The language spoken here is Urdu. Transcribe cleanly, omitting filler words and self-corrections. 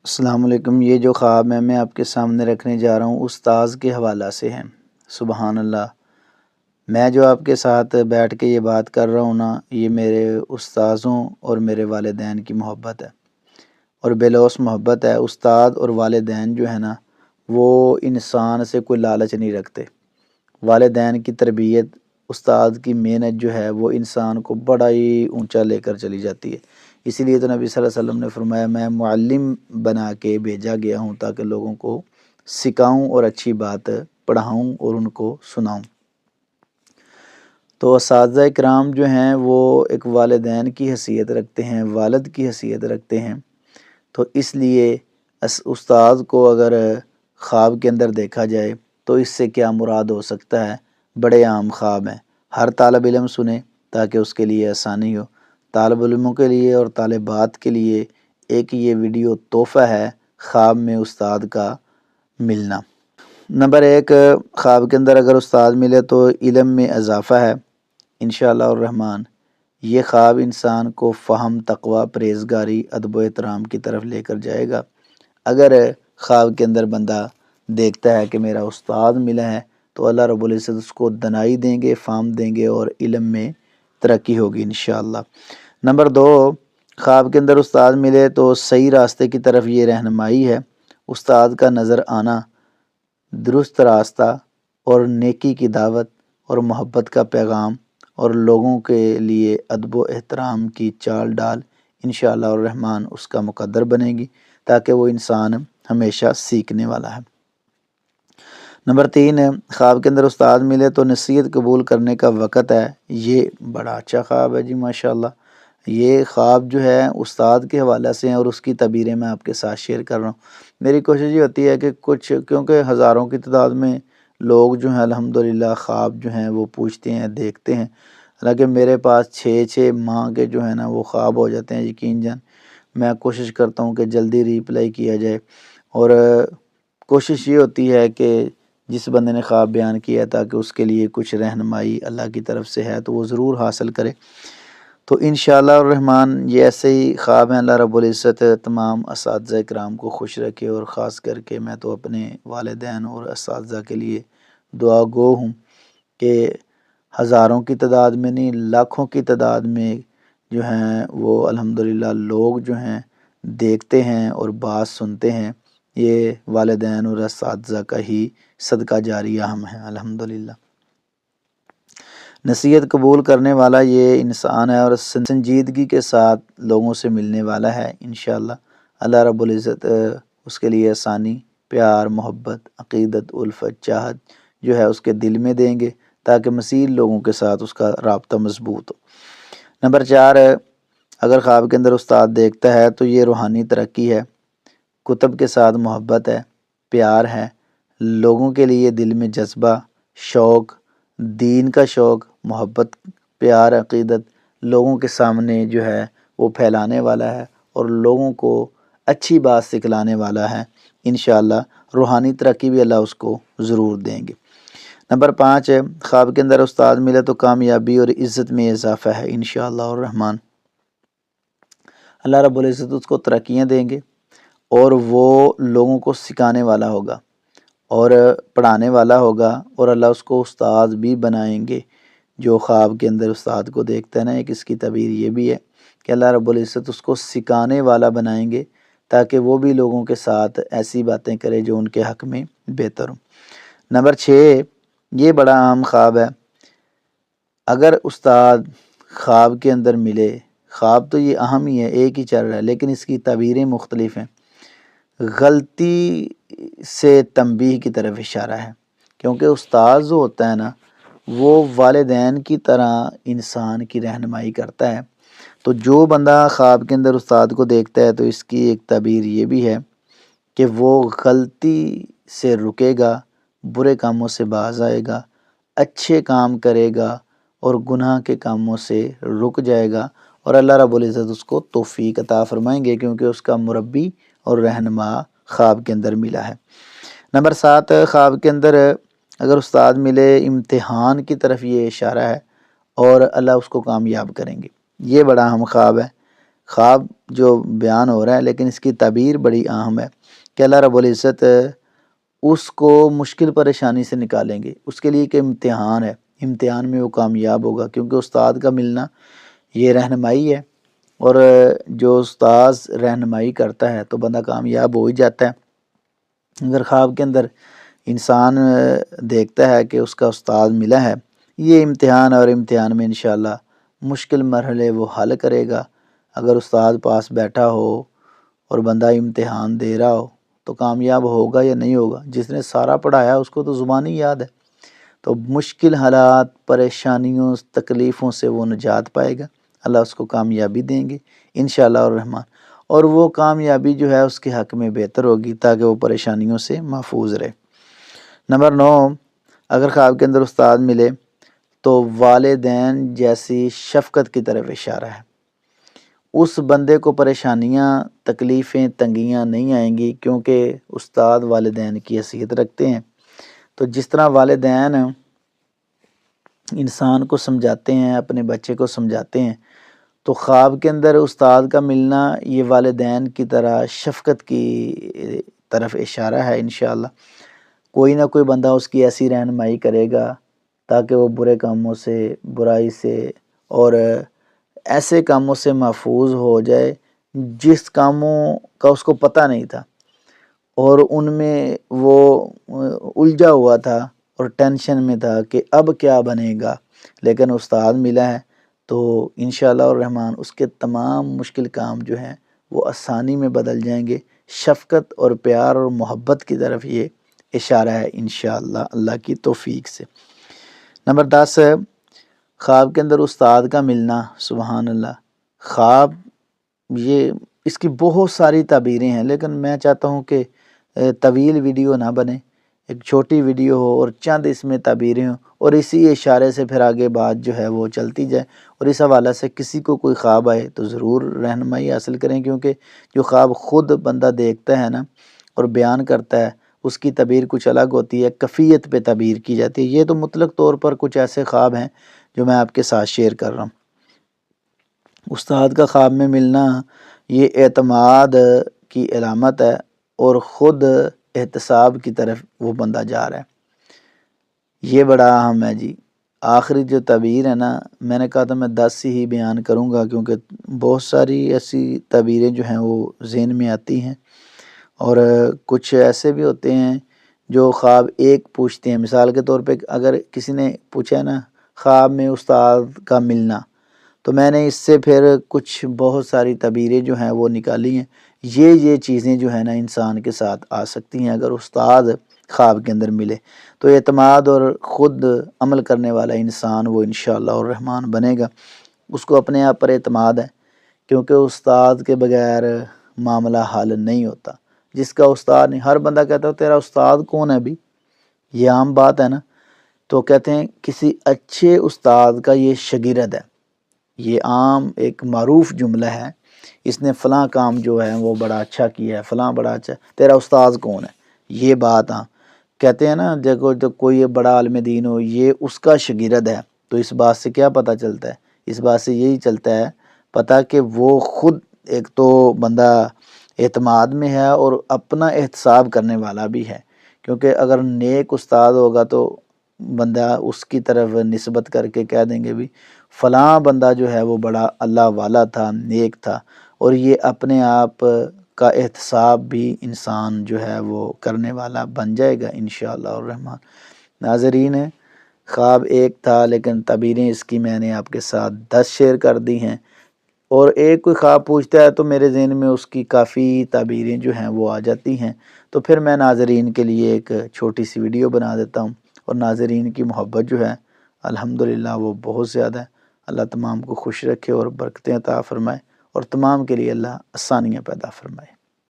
السلام علیکم۔ یہ جو خواب میں آپ کے سامنے رکھنے جا رہا ہوں استاذ کے حوالہ سے ہے۔ سبحان اللہ۔ میں جو آپ کے ساتھ بیٹھ کے یہ بات کر رہا ہوں نا، یہ میرے استاذوں اور میرے والدین کی محبت ہے، اور بے لوث محبت ہے۔ استاد اور والدین جو ہے نا، وہ انسان سے کوئی لالچ نہیں رکھتے۔ والدین کی تربیت، استاد کی محنت جو ہے وہ انسان کو بڑا ہی اونچا لے کر چلی جاتی ہے۔ اسی لیے تو نبی صلی اللہ علیہ وسلم نے فرمایا میں معلم بنا کے بھیجا گیا ہوں تاکہ لوگوں کو سکھاؤں اور اچھی بات پڑھاؤں اور ان کو سناؤں۔ تو اساتذہ کرام جو ہیں وہ ایک والدین کی حیثیت رکھتے ہیں، والد کی حیثیت رکھتے ہیں۔ تو اس لیے استاد کو اگر خواب کے اندر دیکھا جائے تو اس سے کیا مراد ہو سکتا ہے؟ بڑے عام خواب ہیں، ہر طالب علم سنے تاکہ اس کے لیے آسانی ہو۔ طالب علموں کے لیے اور طالبات کے لیے ایک یہ ویڈیو تحفہ ہے، خواب میں استاد کا ملنا۔ نمبر 1، خواب کے اندر اگر استاد ملے تو علم میں اضافہ ہے انشاءاللہ الرحمن۔ یہ خواب انسان کو فہم، تقوی، پرہیزگاری، ادب و احترام کی طرف لے کر جائے گا۔ اگر خواب کے اندر بندہ دیکھتا ہے کہ میرا استاد ملا ہے تو اللہ رب العزت اس کو دانائی دیں گے، فہم دیں گے اور علم میں ترقی ہوگی انشاءاللہ۔ نمبر 2، خواب کے اندر استاد ملے تو صحیح راستے کی طرف یہ رہنمائی ہے۔ استاد کا نظر آنا درست راستہ اور نیکی کی دعوت اور محبت کا پیغام اور لوگوں کے لیے ادب و احترام کی چال ڈال انشاءاللہ الرحمن اس کا مقدر بنے گی، تاکہ وہ انسان ہمیشہ سیکھنے والا ہے۔ نمبر 3، خواب کے اندر استاد ملے تو نصیحت قبول کرنے کا وقت ہے۔ یہ بڑا اچھا خواب ہے جی ماشاءاللہ۔ یہ خواب جو ہے استاد کے حوالے سے ہیں اور اس کی تعبیریں میں آپ کے ساتھ شیئر کر رہا ہوں۔ میری کوشش یہ ہوتی ہے کہ کیونکہ ہزاروں کی تعداد میں لوگ جو ہیں الحمدللہ خواب جو ہیں وہ پوچھتے ہیں، دیکھتے ہیں، حالانکہ میرے پاس 6 ماہ کے جو ہے نا وہ خواب ہو جاتے ہیں یقین جان۔ میں کوشش کرتا ہوں کہ جلدی ریپلائی کیا جائے، اور کوشش یہ ہوتی ہے کہ جس بندے نے خواب بیان کیا ہے تاکہ اس کے لیے کچھ رہنمائی اللہ کی طرف سے ہے تو وہ ضرور حاصل کرے۔ تو انشاءاللہ الرحمن یہ ایسے ہی خواب ہیں۔ اللہ رب العزت تمام اساتذہ کرام کو خوش رکھے، اور خاص کر کے میں تو اپنے والدین اور اساتذہ کے لیے دعا گو ہوں کہ ہزاروں کی تعداد میں نہیں، لاکھوں کی تعداد میں جو ہیں وہ الحمدللہ لوگ جو ہیں دیکھتے ہیں اور بات سنتے ہیں۔ یہ والدین اور اساتذہ کا ہی صدقہ جاریہ ہم ہیں الحمدللہ۔ نصیحت قبول کرنے والا یہ انسان ہے اور سنجیدگی کے ساتھ لوگوں سے ملنے والا ہے انشاءاللہ۔ اللہ رب العزت اس کے لیے آسانی، پیار، محبت، عقیدت، الفت، چاہت جو ہے اس کے دل میں دیں گے تاکہ مزید لوگوں کے ساتھ اس کا رابطہ مضبوط ہو۔ نمبر 4، اگر خواب کے اندر استاد دیکھتا ہے تو یہ روحانی ترقی ہے، کتب کے ساتھ محبت ہے، پیار ہے، لوگوں کے لیے دل میں جذبہ، شوق، دین کا شوق، محبت، پیار، عقیدت لوگوں کے سامنے جو ہے وہ پھیلانے والا ہے اور لوگوں کو اچھی بات سکھلانے والا ہے انشاءاللہ۔ روحانی ترقی بھی اللہ اس کو ضرور دیں گے۔ نمبر 5، خواب کے اندر استاد ملے تو کامیابی اور عزت میں اضافہ ہے انشاءاللہ الرحمن۔ اللہ رب العزت اس کو ترقیاں دیں گے اور وہ لوگوں کو سکھانے والا ہوگا اور پڑھانے والا ہوگا، اور اللہ اس کو استاد بھی بنائیں گے۔ جو خواب کے اندر استاد کو دیکھتا ہے نا، ایک اس کی تعبیر یہ بھی ہے کہ اللہ رب العزت اس کو سکھانے والا بنائیں گے تاکہ وہ بھی لوگوں کے ساتھ ایسی باتیں کرے جو ان کے حق میں بہتر ہوں۔ نمبر 6، یہ بڑا عام خواب ہے۔ اگر استاد خواب کے اندر ملے، خواب تو یہ اہم ہی ہے، ایک ہی چل رہا ہے لیکن اس کی تعبیریں مختلف ہیں۔ غلطی سے تنبیہ کی طرف اشارہ ہے، کیونکہ استاد جو ہوتا ہے نا وہ والدین کی طرح انسان کی رہنمائی کرتا ہے۔ تو جو بندہ خواب کے اندر استاد کو دیکھتا ہے تو اس کی ایک تعبیر یہ بھی ہے کہ وہ غلطی سے رکے گا، برے کاموں سے باز آئے گا، اچھے کام کرے گا اور گناہ کے کاموں سے رک جائے گا، اور اللہ رب العزت اس کو توفیق عطا فرمائیں گے کیونکہ اس کا مربی اور رہنما خواب کے اندر ملا ہے۔ نمبر 7، خواب کے اندر اگر استاد ملے امتحان کی طرف یہ اشارہ ہے اور اللہ اس کو کامیاب کریں گے۔ یہ بڑا اہم خواب ہے۔ خواب جو بیان ہو رہا ہے لیکن اس کی تعبیر بڑی اہم ہے کہ اللہ رب العزت اس کو مشکل پریشانی سے نکالیں گے، اس کے لیے ایک امتحان ہے، امتحان میں وہ کامیاب ہوگا، کیونکہ استاد کا ملنا یہ رہنمائی ہے، اور جو استاذ رہنمائی کرتا ہے تو بندہ کامیاب ہو ہی جاتا ہے۔ اگر خواب کے اندر انسان دیکھتا ہے کہ اس کا استاد ملا ہے، یہ امتحان، اور امتحان میں انشاءاللہ مشکل مرحلے وہ حل کرے گا۔ اگر استاد پاس بیٹھا ہو اور بندہ امتحان دے رہا ہو تو کامیاب ہوگا یا نہیں ہوگا؟ جس نے سارا پڑھایا اس کو تو زبانی یاد ہے، تو مشکل حالات، پریشانیوں، تکلیفوں سے وہ نجات پائے گا، اللہ اس کو کامیابی دیں گے انشاءاللہ الرحمن، اور وہ کامیابی جو ہے اس کے حق میں بہتر ہوگی تاکہ وہ پریشانیوں سے محفوظ رہے۔ نمبر 9، اگر خواب کے اندر استاد ملے تو والدین جیسی شفقت کی طرف اشارہ ہے۔ اس بندے کو پریشانیاں، تکلیفیں، تنگیاں نہیں آئیں گی، کیونکہ استاد والدین کی حیثیت رکھتے ہیں۔ تو جس طرح والدین انسان کو سمجھاتے ہیں، اپنے بچے کو سمجھاتے ہیں، تو خواب کے اندر استاد کا ملنا یہ والدین کی طرح شفقت کی طرف اشارہ ہے انشاءاللہ۔ کوئی نہ کوئی بندہ اس کی ایسی رہنمائی کرے گا تاکہ وہ برے کاموں سے، برائی سے اور ایسے کاموں سے محفوظ ہو جائے جس کاموں کا اس کو پتہ نہیں تھا، اور ان میں وہ الجھا ہوا تھا اور ٹینشن میں تھا کہ اب کیا بنے گا، لیکن استاد ملا ہے تو انشاءاللہ الرحمن اس کے تمام مشکل کام جو ہیں وہ آسانی میں بدل جائیں گے۔ شفقت اور پیار اور محبت کی طرف یہ اشارہ ہے انشاءاللہ اللہ کی توفیق سے۔ نمبر 10، خواب کے اندر استاد کا ملنا، سبحان اللہ۔ خواب یہ اس کی بہت ساری تعبیریں ہیں، لیکن میں چاہتا ہوں کہ طویل ویڈیو نہ بنے، ایک چھوٹی ویڈیو ہو اور چند اس میں تعبیریں ہوں، اور اسی اشارے سے پھر آگے بات جو ہے وہ چلتی جائے، اور اس حوالے سے کسی کو کوئی خواب آئے تو ضرور رہنمائی حاصل کریں، کیونکہ جو خواب خود بندہ دیکھتا ہے نا اور بیان کرتا ہے اس کی تعبیر کچھ الگ ہوتی ہے، کیفیت پہ تعبیر کی جاتی ہے۔ یہ تو مطلق طور پر کچھ ایسے خواب ہیں جو میں آپ کے ساتھ شیئر کر رہا ہوں۔ استاد کا خواب میں ملنا یہ اعتماد کی علامت ہے، اور خود احتساب کی طرف وہ بندہ جا رہا ہے، یہ بڑا اہم ہے جی۔ آخری جو تعبیر ہے نا، میں نے کہا تھا میں 10 ہی بیان کروں گا، کیونکہ بہت ساری ایسی تعبیریں جو ہیں وہ ذہن میں آتی ہیں، اور کچھ ایسے بھی ہوتے ہیں جو خواب ایک پوچھتے ہیں۔ مثال کے طور پہ اگر کسی نے پوچھا ہے نا خواب میں استاد کا ملنا، تو میں نے اس سے پھر کچھ بہت ساری تعبیریں جو ہیں وہ نکالی ہیں۔ یہ چیزیں جو ہیں نا انسان کے ساتھ آ سکتی ہیں اگر استاد خواب کے اندر ملے، تو اعتماد اور خود عمل کرنے والا انسان وہ انشاءاللہ الرحمن بنے گا۔ اس کو اپنے آپ پر اعتماد ہے، کیونکہ استاد کے بغیر معاملہ حل نہیں ہوتا۔ جس کا استاد نہیں، ہر بندہ کہتا ہے تیرا استاد کون ہے بھی، یہ عام بات ہے نا، تو کہتے ہیں کسی اچھے استاد کا یہ شاگرد ہے، یہ عام ایک معروف جملہ ہے، اس نے فلاں کام جو ہے وہ بڑا اچھا کیا ہے، فلاں بڑا اچھا، تیرا استاد کون ہے، یہ بات ہاں کہتے ہیں نا۔ دیکھو جب کوئی بڑا عالم دین ہو یہ اس کا شاگرد ہے، تو اس بات سے کیا پتہ چلتا ہے؟ اس بات سے یہی چلتا ہے پتہ کہ وہ خود ایک تو بندہ اعتماد میں ہے اور اپنا احتساب کرنے والا بھی ہے، کیونکہ اگر نیک استاد ہوگا تو بندہ اس کی طرف نسبت کر کے کہہ دیں گے بھی فلاں بندہ جو ہے وہ بڑا اللہ والا تھا، نیک تھا، اور یہ اپنے آپ کا احتساب بھی انسان جو ہے وہ کرنے والا بن جائے گا انشاءاللہ الرحمن۔ ناظرین، خواب ایک تھا لیکن تعبیریں اس کی میں نے آپ کے ساتھ 10 شیئر کر دی ہیں، اور ایک کوئی خواب پوچھتا ہے تو میرے ذہن میں اس کی کافی تعبیریں جو ہیں وہ آ جاتی ہیں، تو پھر میں ناظرین کے لیے ایک چھوٹی سی ویڈیو بنا دیتا ہوں، اور ناظرین کی محبت جو ہے الحمدللہ وہ بہت زیادہ ہے۔ اللہ تمام کو خوش رکھے اور برکتیں عطا فرمائے، اور تمام کے لیے اللہ آسانیاں پیدا فرمائے۔